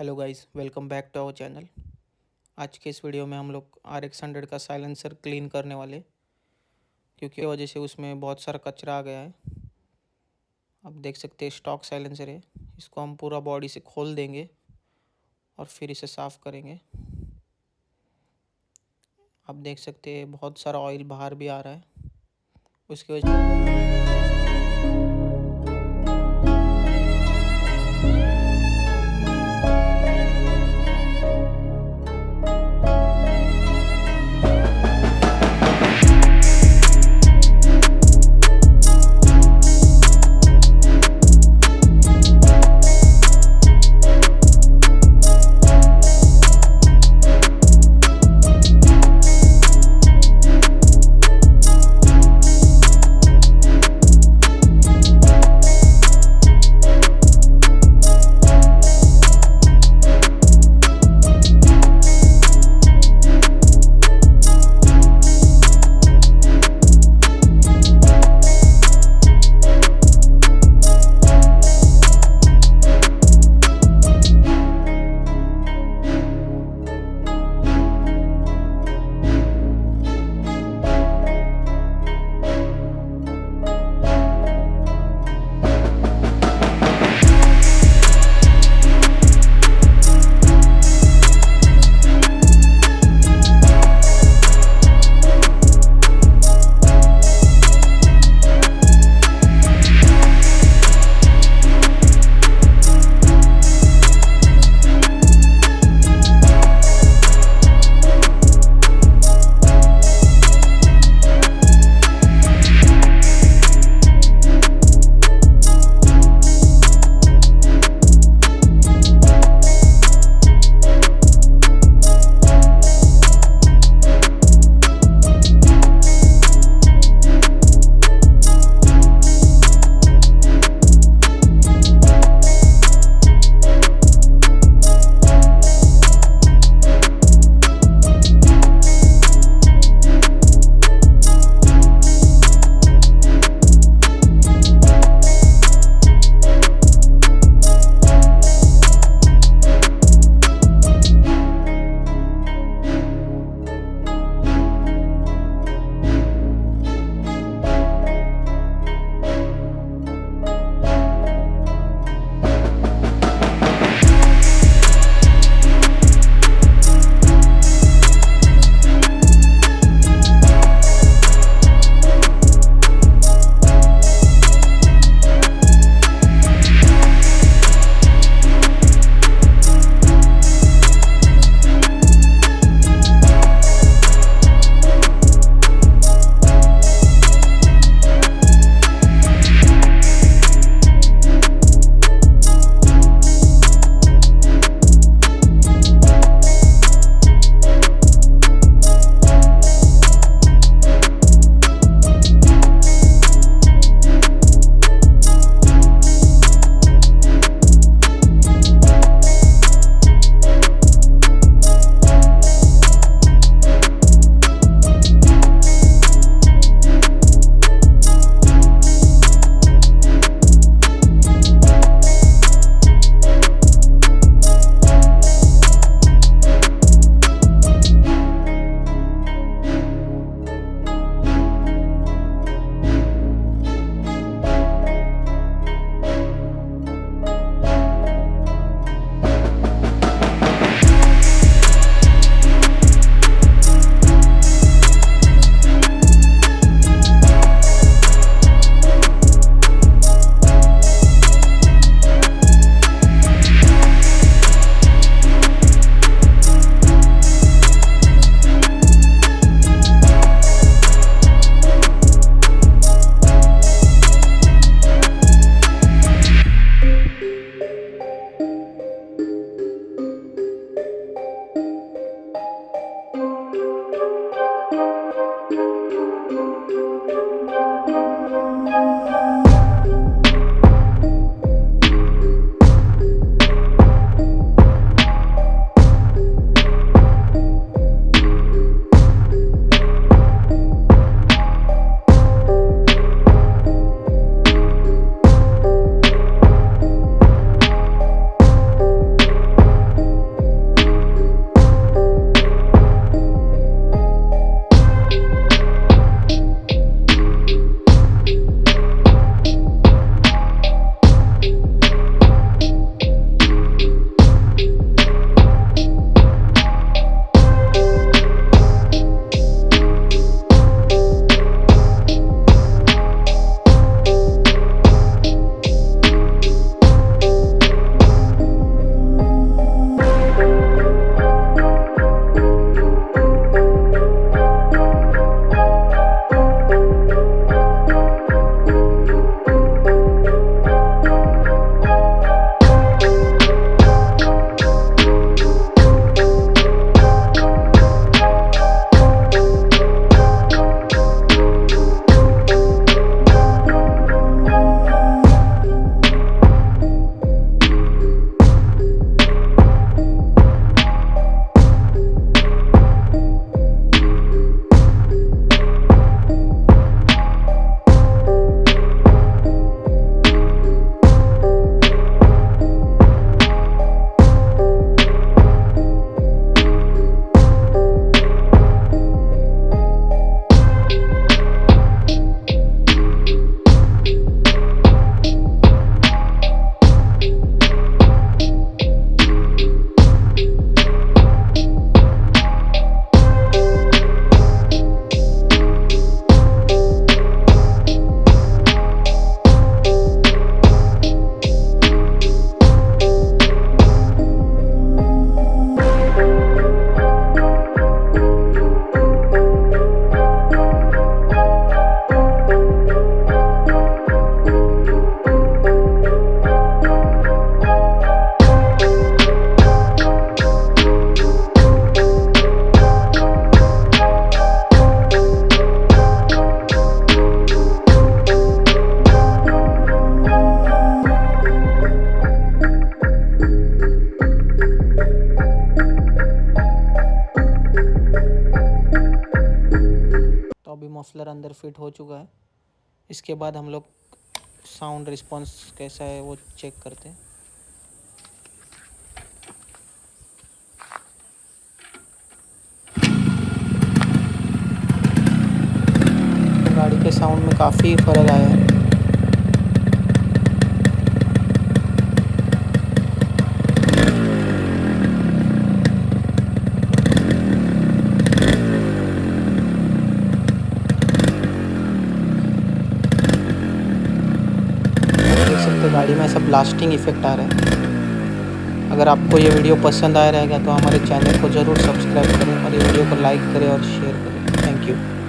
Hello guys, welcome back to our channel. आज के इस वीडियो में हम लोग RX100 का साइलेंसर क्लीन करने वाले, क्योंकि वजह से उसमें बहुत सारा कचरा आ गया है। आप देख सकते हैं स्टॉक साइलेंसर है। इसको हम पूरा बॉडी से खोल देंगे और फिर इसे साफ़ करेंगे। आप देख सकते हैं बहुत सारा ऑयल बाहर भी आ रहा है। उसकी वजह अभी मफलर अंदर फिट हो चुका है। इसके बाद हम लोग साउंड रिस्पॉन्स कैसा है वो चेक करते हैं। गाड़ी के साउंड में काफ़ी फ़र्क आया है। देख सकते हैं गाड़ी में ऐसा ब्लास्टिंग इफेक्ट आ रहा है। अगर आपको ये वीडियो पसंद आया रहेगा तो हमारे चैनल को ज़रूर सब्सक्राइब करें और ये वीडियो को लाइक करें और शेयर करें। Thank you.